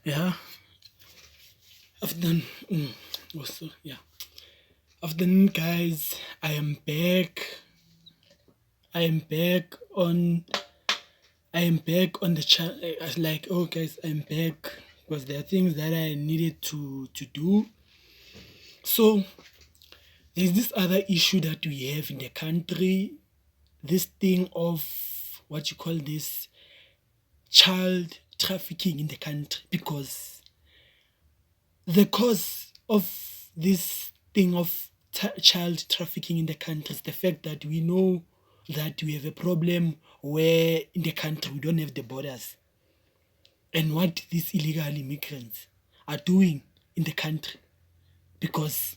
Yeah, afternoon. Also, yeah, afternoon, guys. I am back. I am back on. I am back on the channel. I was like, oh, guys, I'm back because there are things that I needed to do. So there's this other issue that we have in the country. This thing of what you call this child trafficking in the country, because the cause of this thing of child trafficking in the country is the fact that we know that we have a problem where in the country we don't have the borders, and what these illegal immigrants are doing in the country. Because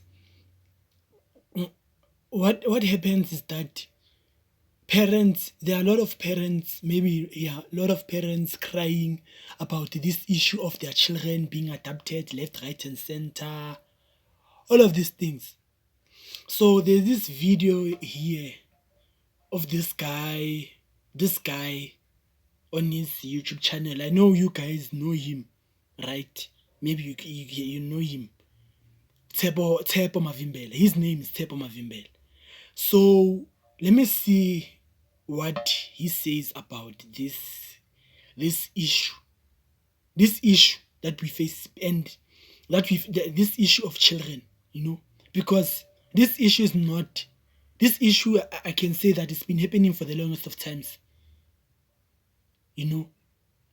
what happens is that parents, there are a lot of parents, maybe, yeah, a lot of parents crying about this issue of their children being adopted left, right, and center, all of these things. So there's this video here of this guy on his YouTube channel. I know you guys know him, right? Maybe you know him. Tepo Mavimbele. His name is Tepo Mavimbele. So let me see what he says about this issue. This issue that we face, and this issue of children, because this issue is not this issue. I can say that it's been happening for the longest of times, you know.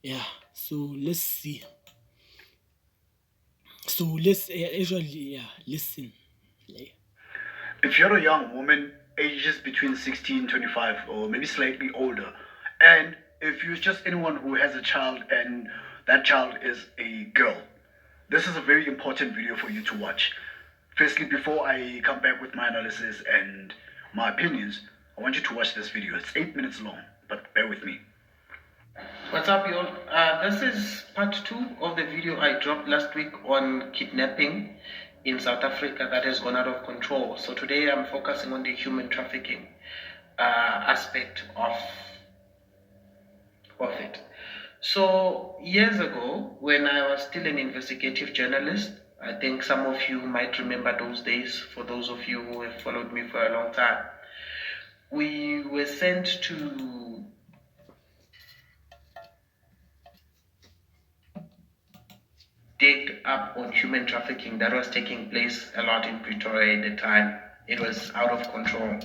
Yeah. So let's see. So let's actually, yeah, listen. Yeah. If you're a young woman, ages between 16 and 25, or maybe slightly older, and if you're just anyone who has a child and that child is a girl, this is a very important video for you to watch. Firstly, before I come back with my analysis and my opinions, I want you to watch this video. It's 8 minutes long, but bear with me. What's up, y'all? This is part 2 of the video I dropped last week on kidnapping in South Africa that has gone out of control. So today I'm focusing on the human trafficking aspect of it. So years ago, when I was still an investigative journalist, I think some of you might remember those days, for those of you who have followed me for a long time, we were sent to dig up on human trafficking that was taking place a lot in Pretoria at the time. It was out of control.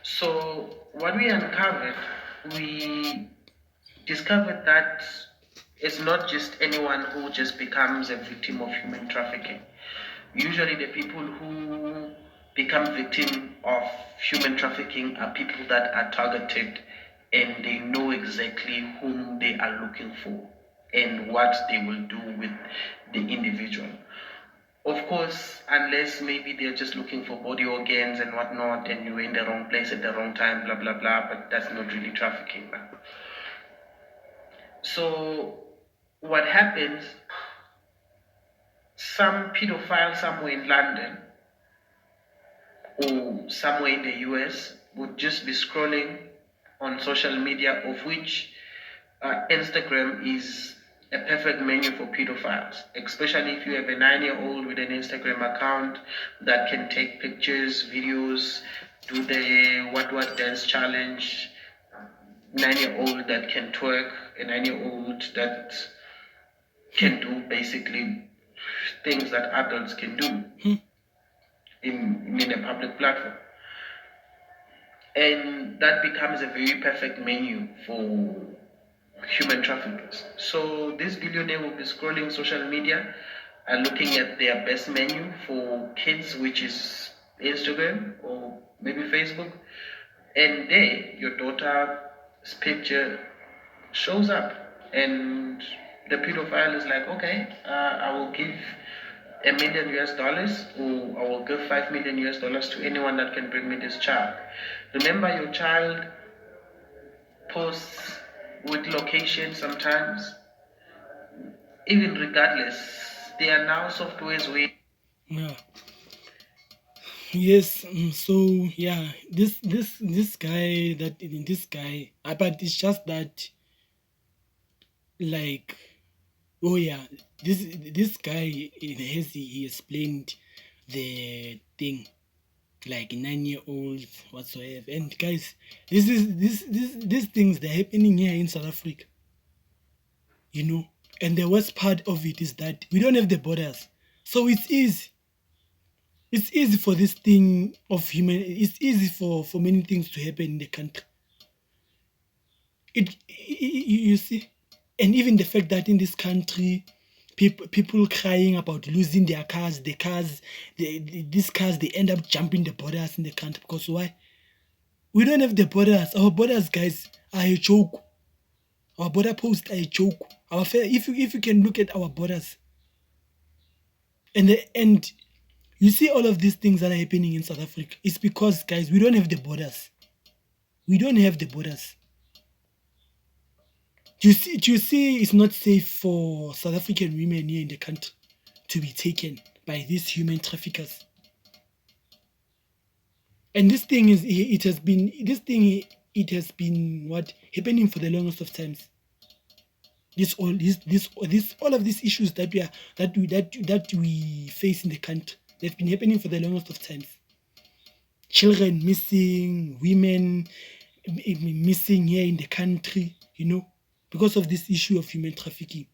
So what we uncovered, we discovered that it's not just anyone who just becomes a victim of human trafficking. Usually the people who become victim of human trafficking are people that are targeted, and they know exactly whom they are looking for and what they will do with the individual. Of course, unless maybe they're just looking for body organs and whatnot, and you're in the wrong place at the wrong time, blah blah blah, but that's not really trafficking. So what happens, some pedophile somewhere in London or somewhere in the US would just be scrolling on social media, of which Instagram is a perfect menu for pedophiles, especially if you have a 9-year-old with an Instagram account that can take pictures, videos, do the what dance challenge, 9-year-old that can twerk, a 9-year-old that can do basically things that adults can do in a public platform. And that becomes a very perfect menu for human traffickers. So this billionaire will be scrolling social media and looking at their best menu for kids, which is Instagram or maybe Facebook. And there, your daughter's picture shows up, and the pedophile is like, okay, I will give $1 million, or I will give $5 million to anyone that can bring me this child. Remember, your child posts with location sometimes. Even regardless, there are now softwares where Yeah. Yes. So yeah, this guy, but it's just that, like, Oh yeah, this guy in Hesi, he explained the thing like 9 year olds whatsoever. And guys, these things they're happening here in South Africa, you know. And the worst part of it is that we don't have the borders, so it's easy. It's easy for this thing of human. It's easy for many things to happen in the country. You see, and even the fact that in this country people crying about losing their cars, the cars, these cars, they end up jumping the borders in the country. Because why? We don't have the borders. Our borders, guys, are a joke. Our border posts are a joke. If you can look at our borders, and you see all of these things that are happening in South Africa, it's because, guys, we don't have the borders. We don't have the borders. Do you see it's not safe for South African women here in the country to be taken by these human traffickers? And this thing is it has been this thing it has been what happening for the longest of times. This all of these issues that we face in the country, they've been happening for the longest of times. Children missing, women missing here in the country, because of this issue of human trafficking.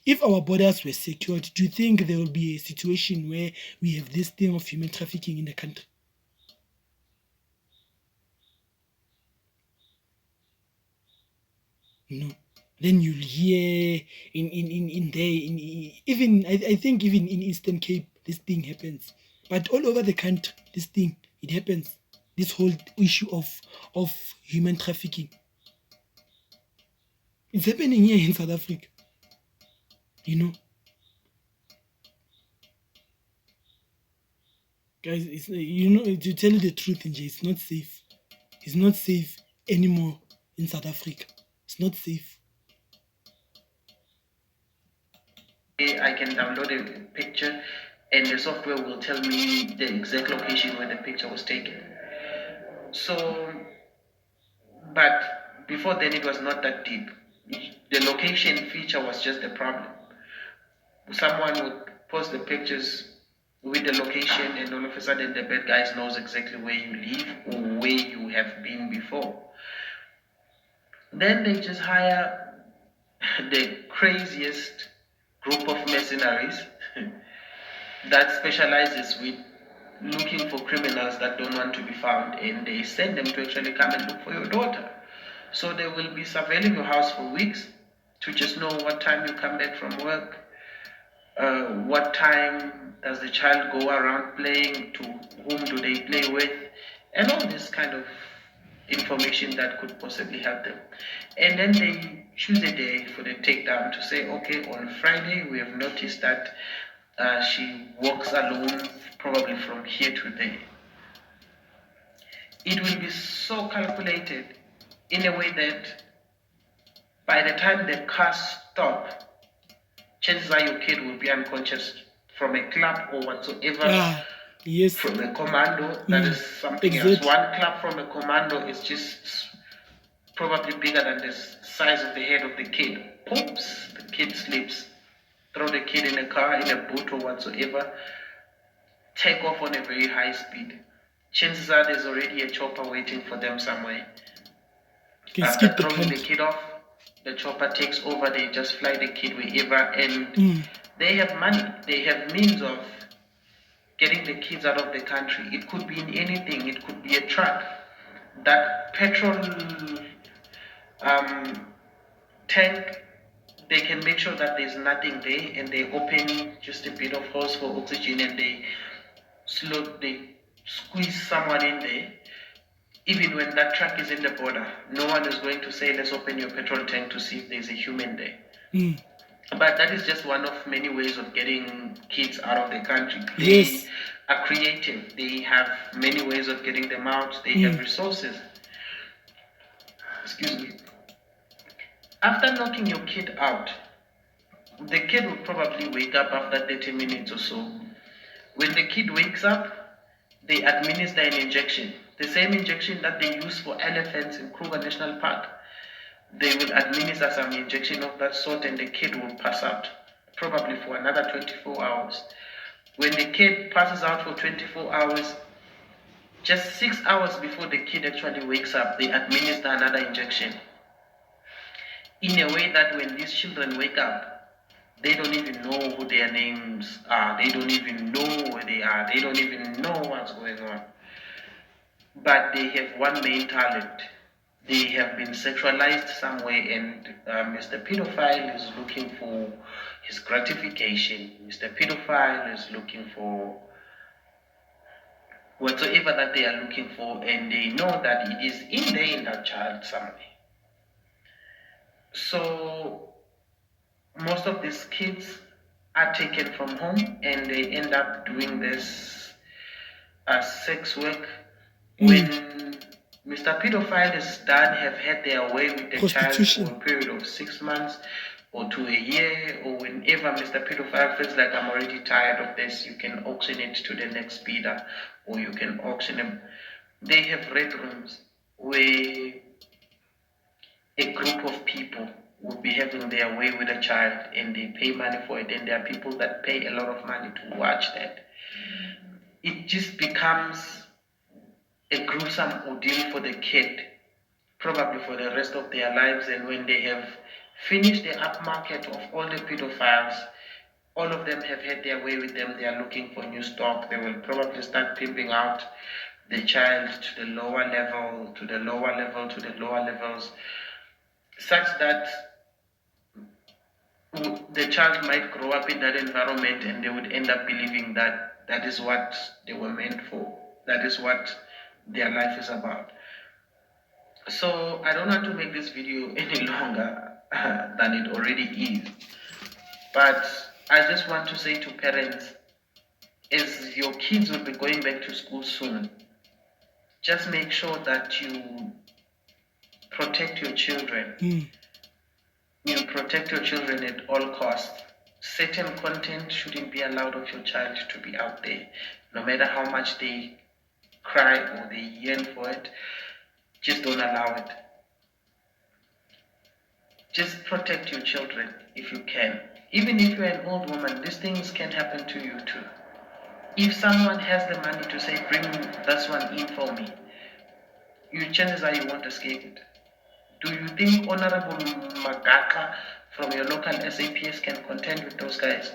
If our borders were secured, do you think there will be a situation where we have this thing of human trafficking in the country? No. Then you'll hear in there, even I think even in Eastern Cape, this thing happens. But all over the country, this thing it happens. This whole issue of human trafficking. It's happening here in South Africa. Guys, to tell you the truth, NJ, it's not safe. It's not safe anymore in South Africa. It's not safe. I can download a picture and the software will tell me the exact location where the picture was taken. So, but before then it was not that deep. The location feature was just the problem. Someone would post the pictures with the location and all of a sudden the bad guys knows exactly where you live or where you have been before. Then they just hire the craziest group of mercenaries that specializes with looking for criminals that don't want to be found, and they send them to actually come and look for your daughter. So they will be surveilling your house for weeks to just know what time you come back from work, what time does the child go around playing, to whom do they play with, and all this kind of information that could possibly help them. And then they choose a day for the takedown to say, okay, on Friday we have noticed that she walks alone, probably from here to there. It will be so calculated in a way that by the time the car stops, chances are your kid will be unconscious from a clap or whatsoever. Yes. From a commando, that is something else. One clap from a commando is just probably bigger than the size of the head of the kid. Poops, the kid sleeps. Throw the kid in a car, in a boot or whatsoever. Take off on a very high speed. Chances are there's already a chopper waiting for them somewhere. After throwing the kid off, the chopper takes over, they just fly the kid wherever, and they have money, they have means of getting the kids out of the country. It could be in anything, it could be a truck. That petrol tank, they can make sure that there's nothing there, and they open just a bit of hose for oxygen, and they squeeze someone in there. Even when that truck is in the border, no one is going to say, let's open your petrol tank to see if there's a human there. But that is just one of many ways of getting kids out of the country. They are creative. They have many ways of getting them out. They have resources. Excuse me. After knocking your kid out, the kid will probably wake up after 30 minutes or so. When the kid wakes up, they administer an injection. The same injection that they use for elephants in Kruger National Park. they will administer some injection of that sort and the kid will pass out, probably for another 24 hours. When the kid passes out for 24 hours, just 6 hours before the kid actually wakes up, they administer another injection. In a way that when these children wake up, they don't even know who their names are. They don't even know where they are. They don't even know what's going on. But they have one main talent. They have been sexualized somewhere, and Mr. Pedophile is looking for his gratification. Mr. Pedophile is looking for whatsoever that they are looking for, and they know that it is in there in that child somewhere. So most of these kids are taken from home and they end up doing this sex work. When Mr. Pedophile is done, have had their way with the child for a period of 6 months or to a year, or whenever Mr. Pedophile feels like I'm already tired of this, you can auction it to the next bidder, or you can auction them. They have red rooms where a group of people will be having their way with a child and they pay money for it, and there are people that pay a lot of money to watch that. It just becomes a gruesome ordeal for the kid, probably for the rest of their lives. And when they have finished the upmarket of all the pedophiles, all of them have had their way with them. They are looking for new stock. They will probably start pimping out the child to the lower level, to the lower level, to the lower levels, such that the child might grow up in that environment and they would end up believing that that is what they were meant for. That is what their life is about. So I don't want to make this video any longer than it already is. But I just want to say to parents, as your kids will be going back to school soon, just make sure that you protect your children. You protect your children at all costs. Certain content shouldn't be allowed of your child to be out there. No matter how much they cry or they yearn for it, just don't allow it. Just protect your children if you can. Even if you're an old woman, these things can happen to you too. If someone has the money to say, bring this one in for me, your chances are you won't escape it. Do you think Honorable Magaka from your local SAPS can contend with those guys?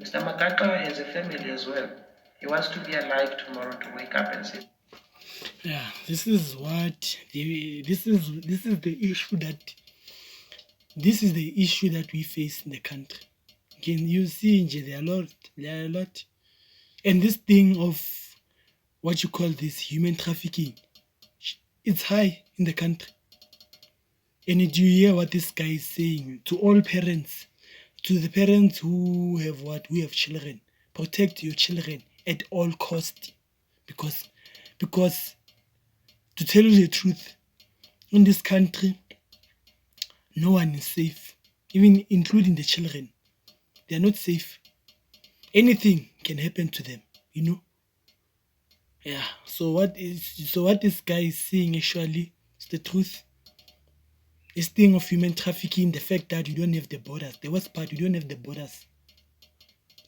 Mr. Magaka has a family as well. He wants to be alive tomorrow to wake up and say, yeah, this is the issue that we face in the country. Can you see there are a lot. And this thing of what you call this human trafficking, it's high in the country. And do you hear what this guy is saying to all parents, to the parents who have children? Protect your children at all cost, because to tell you the truth, in this country, no one is safe, even including the children. They are not safe. Anything can happen to them, you know. Yeah. So what this guy is saying actually is the truth. This thing of human trafficking, the fact that you don't have the borders. The worst part, you don't have the borders.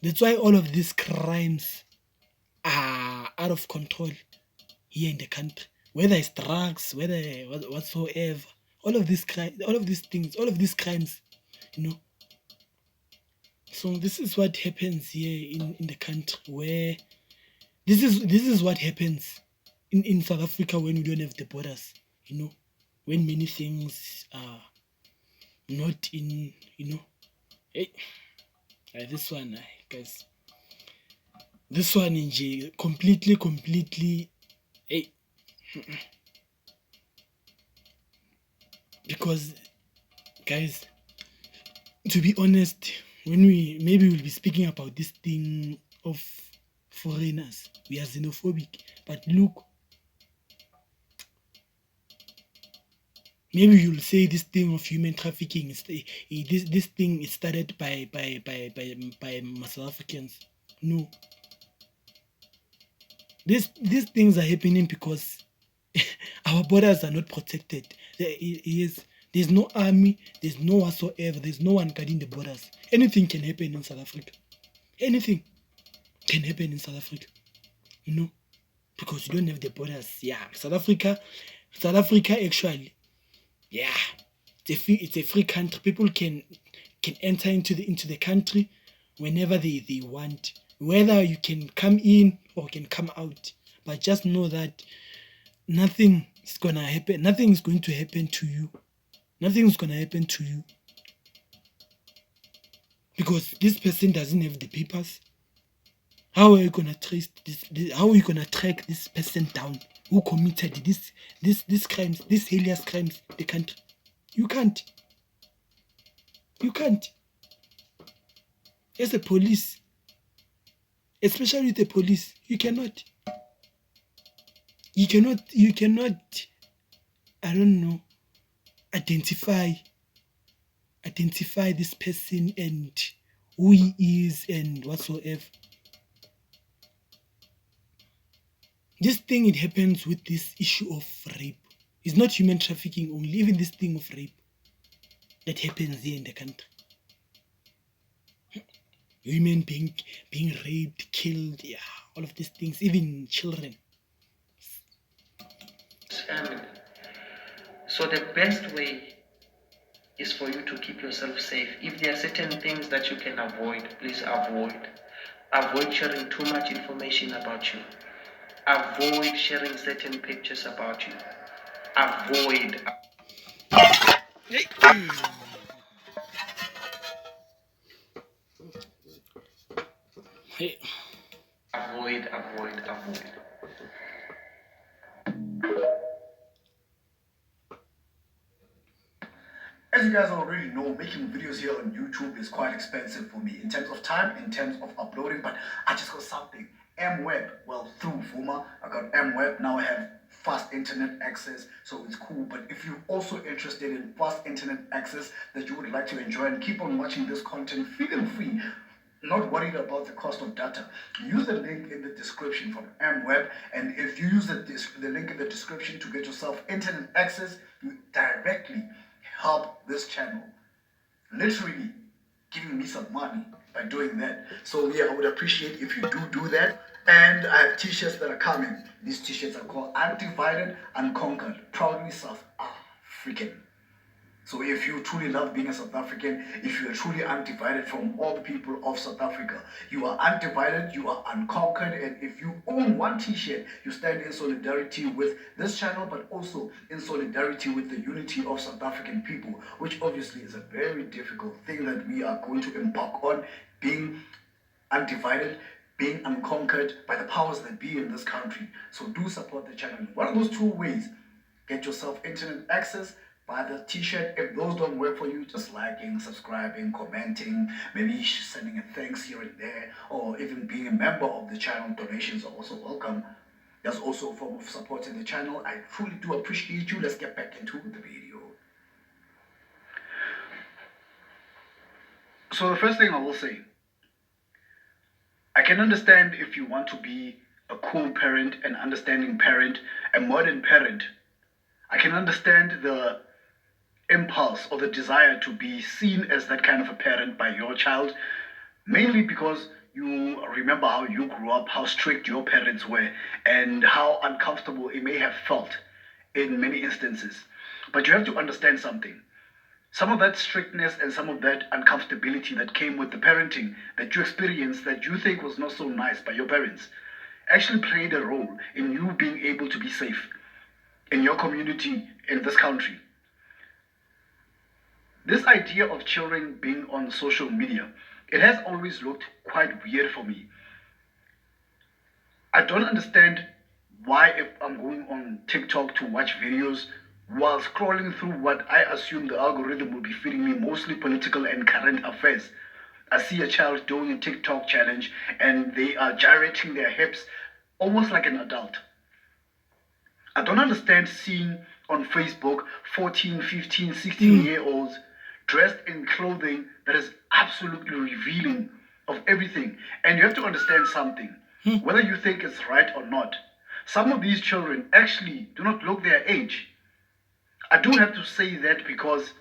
That's why all of these crimes are out of control here in the country. Whether it's drugs, whether whatsoever, all of these things, all of these crimes, you know. So this is what happens here in the country, where this is what happens in South Africa when we don't have the borders, you know, when many things are not in, you know. Hey, this one, guys, this one in J completely, hey, because guys, to be honest, when we'll be speaking about this thing of foreigners, we are xenophobic, but look, maybe you'll say this thing of human trafficking is this thing is started by South Africans. No, these things are happening because our borders are not protected. There's no army, there's no whatsoever, there's no one guarding the borders. Anything can happen in South Africa. Anything can happen in South Africa, because you don't have the borders. Yeah, South Africa actually, yeah, it's a free country. People can enter into the country whenever they want, whether you can come in or can come out. But just know that nothing is gonna happen. Nothing is going to happen to you. Nothing is gonna happen to you because this person doesn't have the papers. How are you gonna trace this? How are you gonna track this person down who committed this crimes, these heinous crimes in the country? You can't. You can't. As a police, especially the police, you cannot. You cannot. I don't know. Identify this person and who he is and whatsoever. This thing, it happens with this issue of rape. It's not human trafficking only, even this thing of rape that happens here in the country. Women being raped, killed, yeah, all of these things, even children. Family. So the best way is for you to keep yourself safe. If there are certain things that you can avoid, please avoid. Avoid sharing too much information about you. Avoid sharing certain pictures about you. Avoid. Hey. Avoid. As you guys already know, making videos here on YouTube is quite expensive for me in terms of time, in terms of uploading, but I just got something. MWeb, well, through Vuma, I got MWeb. Now I have fast internet access, so it's cool. But if you're also interested in fast internet access that you would like to enjoy and keep on watching this content, feel free. Not worried about the cost of data. Use the link in the description from MWeb, and if you use the link in the description to get yourself internet access, you directly help this channel, literally giving me some money by doing that. So yeah, I would appreciate if you do that. And I have t-shirts that are coming. These t-shirts are called Undivided, Unconquered, Proudly South African. So if you truly love being a South African, if you are truly undivided from all the people of South Africa, you are undivided, you are unconquered, and if you own one t-shirt, you stand in solidarity with this channel, but also in solidarity with the unity of South African people, which obviously is a very difficult thing that we are going to embark on, being undivided, being unconquered by the powers that be in this country. So do support the channel. One of those two ways: get yourself internet access, buy the t-shirt. If those don't work for you, just liking, subscribing, commenting, maybe sending a thanks here and there, or even being a member of the channel. Donations are also welcome. That's also a form of supporting the channel. I truly do appreciate you. Let's get back into the video. So the first thing I will say, I can understand if you want to be a cool parent, an understanding parent, a modern parent. I can understand the impulse or the desire to be seen as that kind of a parent by your child, mainly because you remember how you grew up, how strict your parents were, and how uncomfortable it may have felt in many instances. But you have to understand something. Some of that strictness and some of that uncomfortability that came with the parenting that you experienced, that you think was not so nice by your parents, actually played a role in you being able to be safe in your community, in this country. This idea of children being on social media, it has always looked quite weird for me. I don't understand why, if I'm going on TikTok to watch videos, while scrolling through what I assume the algorithm will be feeding me, mostly political and current affairs, I see a child doing a TikTok challenge and they are gyrating their hips almost like an adult. I don't understand seeing on Facebook 14, 15, 16-year-olds dressed in clothing that is absolutely revealing of everything. And you have to understand something, whether you think it's right or not. Some of these children actually do not look their age. I do have to say that because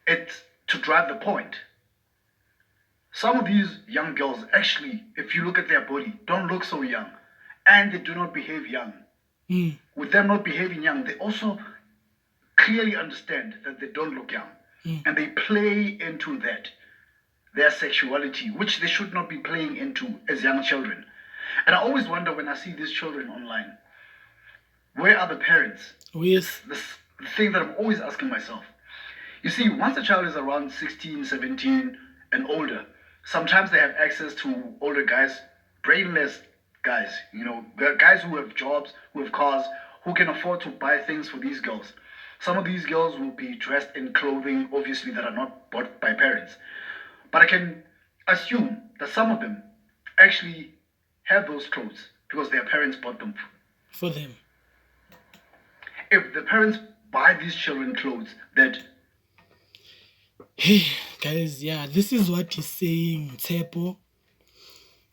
it's to drive the point. Some of these young girls actually, if you look at their body, don't look so young. And they do not behave young. With them not behaving young, they also clearly understand that they don't look young. And they play into that, their sexuality, which they should not be playing into as young children. And I always wonder when I see these children online, where are the parents? Yes. This the thing that I'm always asking myself. You see, once a child is around 16, 17, and older, sometimes they have access to older guys, brainless guys, guys who have jobs, who have cars, who can afford to buy things for these girls. Some of these girls will be dressed in clothing, obviously, that are not bought by parents. But I can assume that some of them actually have those clothes because their parents bought them. For them. If the parents buy these children clothes that Hey guys, yeah, this is what he's saying, Tsepo.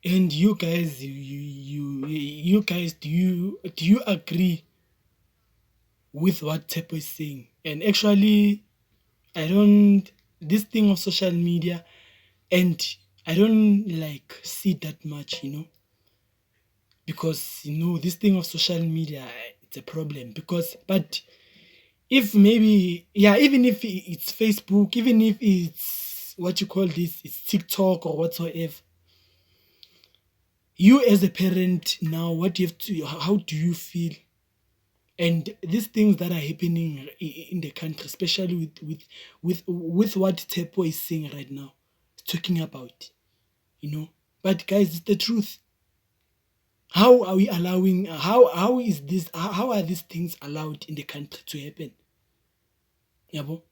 And you guys, you guys, do you agree with what Tsepo is saying? And actually, I don't. This thing of social media, and I don't like see that much, because this thing of social media, it's a problem. Because, but if maybe, yeah, even if it's Facebook, even if it's what you call this, it's TikTok or whatsoever, you as a parent now, what you have to, how do you feel? And these things that are happening in the country, especially with what Tepo is saying right now, talking about, But guys, it's the truth. How are we allowing? How is this? How are these things allowed in the country to happen? Yabo?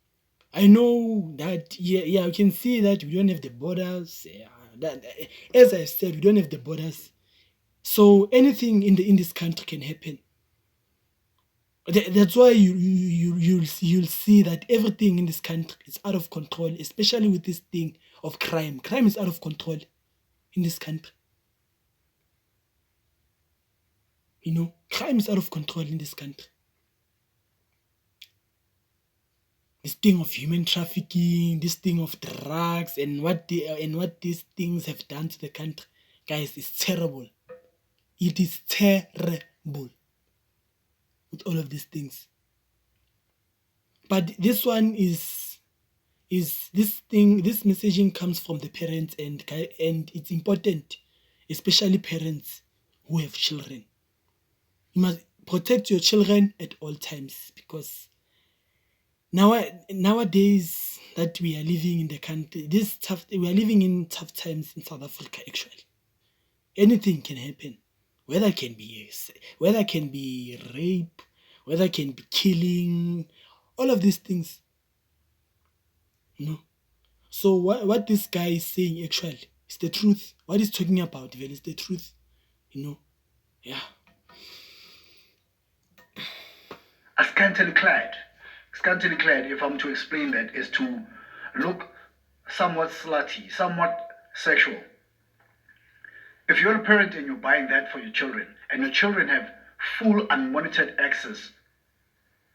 I know that, yeah, you can see that we don't have the borders. That, as I said, we don't have the borders, so anything in this country can happen. That's why you'll see that everything in this country is out of control, especially with this thing of crime. Crime is out of control in this country. Crime is out of control in this country. This thing of human trafficking, this thing of drugs, and what these things have done to the country, guys, is terrible. It is terrible with all of these things. But this one is this messaging comes from the parents, and it's important, especially parents who have children. You must protect your children at all times, because nowadays that we are living in the country, we are living in tough times in South Africa. Actually, anything can happen. Whether can be rape, whether can be killing, all of these things. So what this guy is saying actually is the truth. What he's talking about, well, is the truth. Yeah. are scantily clad. Scantily clad, if I'm to explain that, is to look somewhat slutty, somewhat sexual. If you're a parent and you're buying that for your children, and your children have full unmonitored access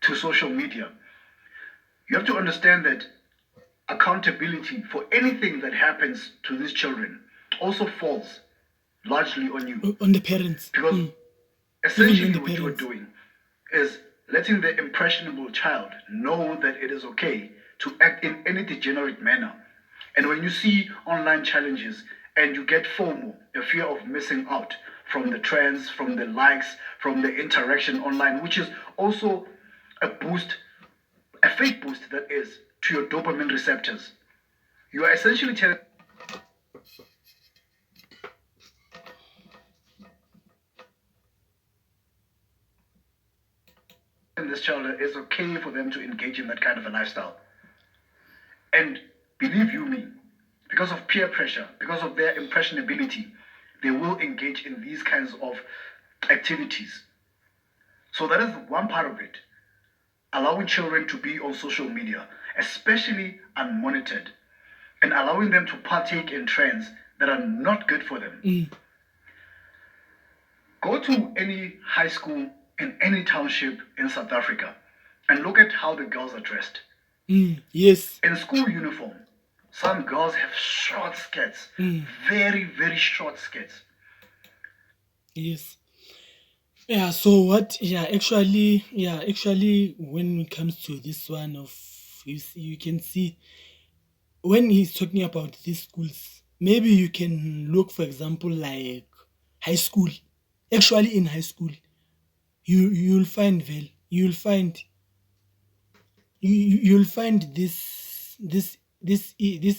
to social media, you have to understand that accountability for anything that happens to these children also falls largely on you. On the parents. Because essentially what you are doing is letting the impressionable child know that it is okay to act in any degenerate manner. And when you see online challenges and you get FOMO, a fear of missing out from the trends, from the likes, from the interaction online, which is also a boost, a fake boost that is, to your dopamine receptors. You are essentially telling this child that it's okay for them to engage in that kind of a lifestyle. And believe you me, because of peer pressure, because of their impressionability, they will engage in these kinds of activities. So that is one part of it. Allowing children to be on social media, especially unmonitored, and allowing them to partake in trends that are not good for them. Go to any high school in any township in South Africa. And look at how the girls are dressed. Yes. In school uniform, some girls have short skirts, very, very short skirts. Yes. Yeah, so what actually when it comes to this one of you can see when he's talking about these schools, maybe you can look for example like high school. Actually in high school, you'll find you'll find these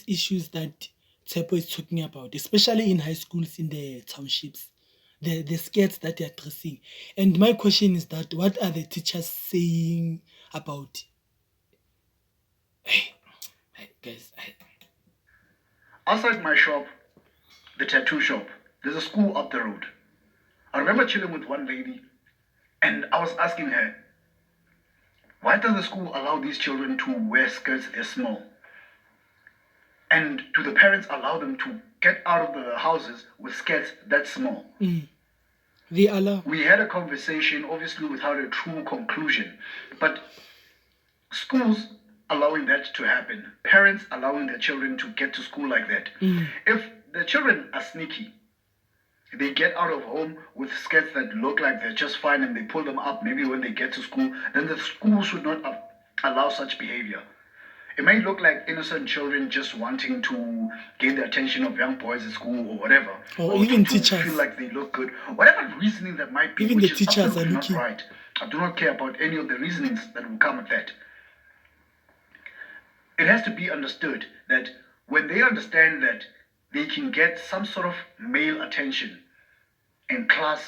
issues that Tepo is talking about, especially in high schools in the townships, the skirts that they are dressing. And my question is that what are the teachers saying about guys? Outside my shop, the tattoo shop, there's a school up the road. I remember chilling with one lady and I was asking her, why does the school allow these children to wear skirts this small? And do the parents allow them to get out of the houses with skirts that small? They allow. We had a conversation, obviously without a true conclusion, but schools allowing that to happen, parents allowing their children to get to school like that. If the children are sneaky, they get out of home with skirts that look like they're just fine and they pull them up maybe when they get to school, then the school should not allow such behavior. It may look like innocent children just wanting to gain the attention of young boys at school or whatever. Or even to teachers. feel like they look good. Whatever reasoning that might be, Even which the is teachers are absolutely looking. not right. I do not care about any of the reasonings that will come with that. It has to be understood that when they understand that they can get some sort of male attention in class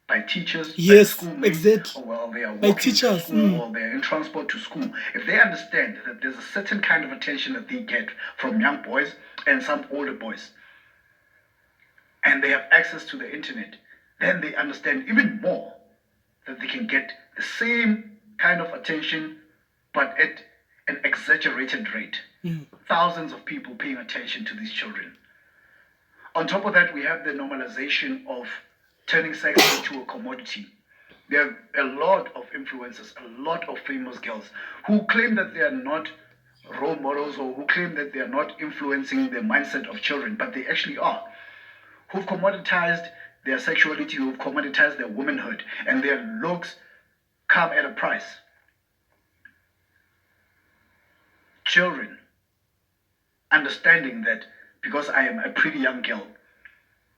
by teachers, by Yes, schoolmates, exactly. or while they are By walking to teachers, school or they're in transport to school, if they understand that there's a certain kind of attention that they get from young boys and some older boys, and they have access to the internet, then they understand even more that they can get the same kind of attention but at an exaggerated rate. Thousands of people paying attention to these children. On top of that, we have the normalization of turning sex into a commodity. There are a lot of influencers, a lot of famous girls who claim that they are not role models or who claim that they are not influencing the mindset of children, but they actually are. Who've commoditized their sexuality, who've commoditized their womanhood, and their looks come at a price. Children understanding that because I am a pretty young girl,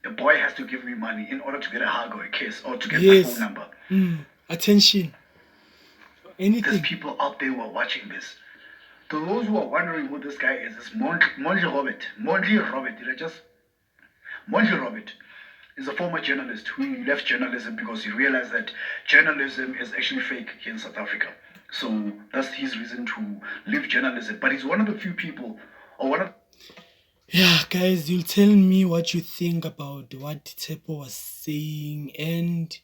the boy has to give me money in order to get a hug or a kiss or to get my phone number. Attention. There's Anything. people out there who are watching this. To those who are wondering who this guy is Monji Robert. Monji Robert. Did I just? Monji Robert is a former journalist who left journalism because he realized that journalism is actually fake here in South Africa. So that's his reason to leave journalism. But he's one of the few people, or one of Yeah, guys, you'll tell me what you think about what Tepo was saying, and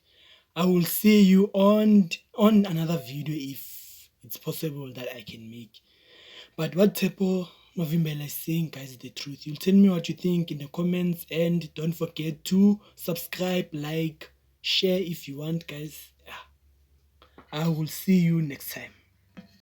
I will see you on another video if it's possible that I can make. But what Tepo Novimbela is saying, guys, is the truth. You'll tell me what you think in the comments, and don't forget to subscribe, like, share if you want, guys. Yeah. I will see you next time.